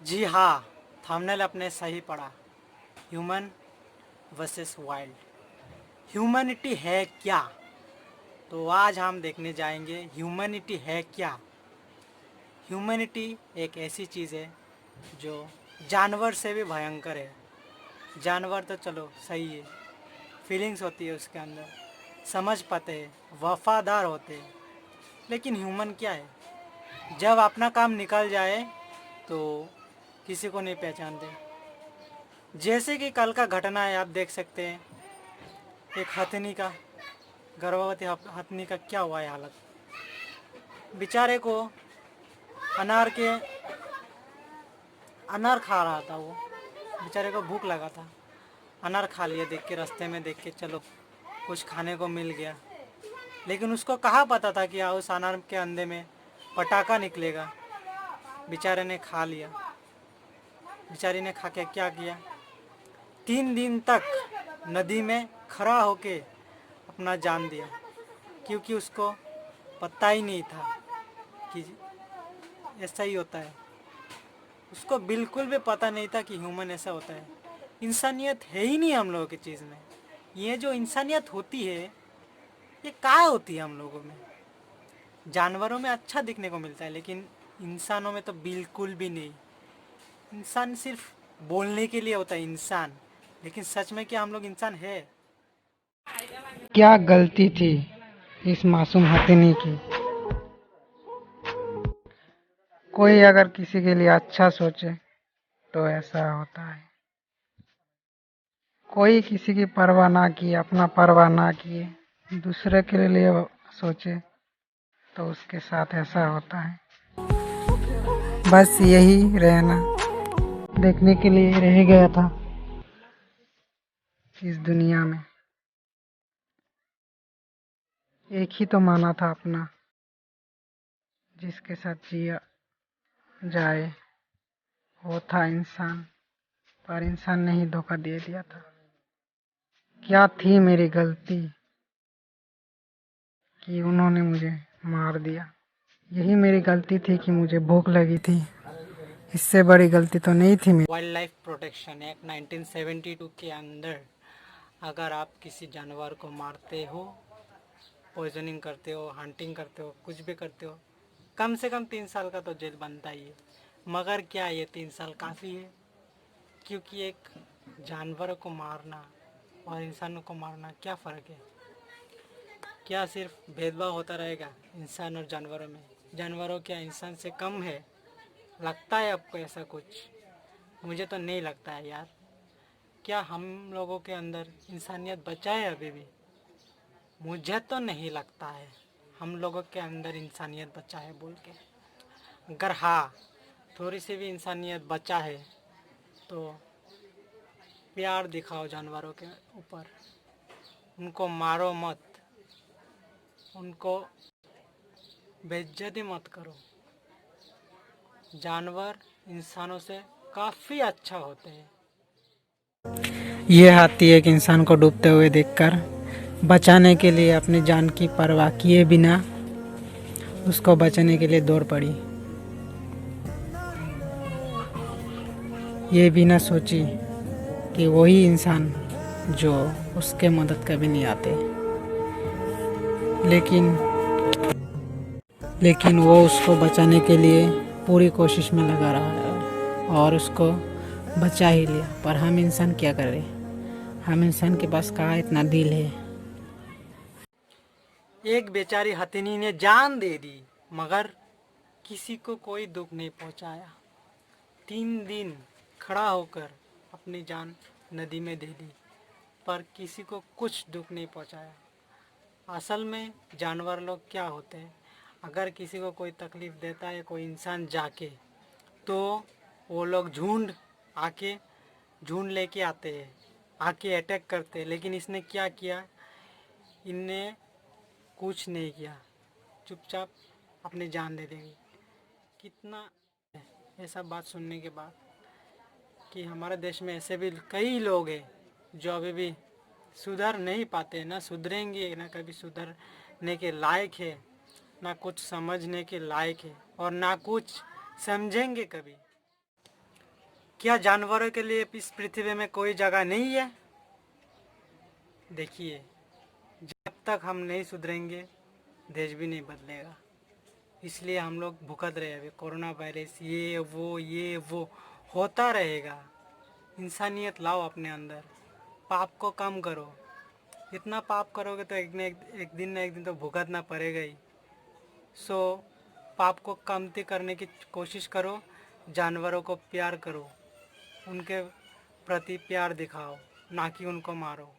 जी हाँ, थंबनेल अपने सही पढ़ा। Human versus wild. ह्यूमैनिटी है क्या? तो आज हम देखने जाएंगे ह्यूमैनिटी है क्या। ह्यूमैनिटी एक ऐसी चीज़ है जो जानवर से भी भयंकर है। जानवर तो चलो सही है, फीलिंग्स होती है उसके अंदर, समझ पाते हैं, वफादार होते हैं। लेकिन ह्यूमन क्या है? जब अपना काम निकल जाए तो किसी को नहीं पहचानते। जैसे कि कल का घटना है, आप देख सकते हैं एक हथनी का, गर्भवती हथनी का क्या हुआ है हालत। बेचारे को अनार के अनार खा रहा था वो, बेचारे को भूख लगा था, अनार खा लिया देख के, रास्ते में देख के चलो कुछ खाने को मिल गया। लेकिन उसको कहाँ पता था कि उस अनार के अंदे में पटाखा निकलेगा। बेचारे ने खा लिया। बेचारी ने खा के क्या किया, 3 दिन तक नदी में खड़ा होके अपना जान दिया, क्योंकि उसको पता ही नहीं था कि ऐसा ही होता है। उसको बिल्कुल भी पता नहीं था कि ह्यूमन ऐसा होता है। इंसानियत है ही नहीं हम लोगों की चीज़ में। ये जो इंसानियत होती है ये कहाँ होती है हम लोगों में? जानवरों में अच्छा दिखने को मिलता है, लेकिन इंसानों में तो बिल्कुल भी नहीं। इंसान सिर्फ बोलने के लिए होता है इंसान, लेकिन सच में क्या हम लोग इंसान है? क्या गलती थी इस मासूम हथिनी की। कोई अगर किसी के लिए अच्छा सोचे तो ऐसा होता है। कोई किसी की परवाह ना किए, अपना परवाह ना किए दूसरे के लिए सोचे तो उसके साथ ऐसा होता है। बस यही रहना देखने के लिए रह गया था इस दुनिया में। एक ही तो माना था अपना, जिसके साथ जिया जाए वो था इंसान, पर इंसान ने ही धोखा दे दिया था। क्या थी मेरी गलती कि उन्होंने मुझे मार दिया? यही मेरी गलती थी कि मुझे भूख लगी थी। इससे बड़ी गलती तो नहीं थी मेरी। वाइल्ड लाइफ प्रोटेक्शन एक्ट 1972 के अंदर अगर आप किसी जानवर को मारते हो, पॉइजनिंग करते हो, हंटिंग करते हो, कुछ भी करते हो, कम से कम 3 साल का तो जेल बनता ही है। मगर क्या ये 3 साल काफ़ी है? क्योंकि एक जानवर को मारना और इंसानों को मारना क्या फ़र्क है? क्या सिर्फ भेदभाव होता रहेगा इंसान और जानवरों में? जानवरों क्या इंसान से कम है? लगता है आपको ऐसा कुछ? मुझे तो नहीं लगता है यार। क्या हम लोगों के अंदर इंसानियत बचा है अभी भी? मुझे तो नहीं लगता है हम लोगों के अंदर इंसानियत बचा है बोल के। अगर हाँ, थोड़ी सी भी इंसानियत बचा है तो प्यार दिखाओ जानवरों के ऊपर, उनको मारो मत, उनको बेइज्जती मत करो। जानवर इंसानों से काफ़ी अच्छा होते हैं। ये हाथी एक इंसान को डूबते हुए देखकर बचाने के लिए अपनी जान की परवाह किए बिना उसको बचाने के लिए दौड़ पड़ी। ये भी ना सोची कि वही इंसान जो उसके मदद कभी नहीं आते, लेकिन लेकिन वो उसको बचाने के लिए पूरी कोशिश में लगा रहा है और उसको बचा ही लिया। पर हम इंसान क्या कर रहे? हम इंसान के पास कहाँ इतना दिल है? एक बेचारी हथिनी ने जान दे दी, मगर किसी को कोई दुख नहीं पहुंचाया। 3 दिन खड़ा होकर अपनी जान नदी में दे दी, पर किसी को कुछ दुख नहीं पहुंचाया। असल में जानवर लोग क्या होते हैं, अगर किसी को कोई तकलीफ़ देता है कोई इंसान जाके, तो वो लोग झुंड लेके आते हैं, आके अटैक करते हैं। लेकिन इसने क्या किया? इनने कुछ नहीं किया, चुपचाप अपनी जान दे देंगे। कितना ये सब बात सुनने के बाद कि हमारे देश में ऐसे भी कई लोग हैं जो अभी भी सुधर नहीं पाते, ना सुधरेंगे, ना कभी सुधरने के लायक है, ना कुछ समझने के लायक है, और ना कुछ समझेंगे कभी। क्या जानवरों के लिए इस पृथ्वी में कोई जगह नहीं है? देखिए, जब तक हम नहीं सुधरेंगे देश भी नहीं बदलेगा। इसलिए हम लोग भुगत रहे हैं अभी कोरोना वायरस, ये वो होता रहेगा। इंसानियत लाओ अपने अंदर, पाप को कम करो। इतना पाप करोगे तो एक दिन ना एक दिन तो भुगतना पड़ेगा ही। सो पाप को कमती करने की कोशिश करो, जानवरों को प्यार करो, उनके प्रति प्यार दिखाओ, ना कि उनको मारो।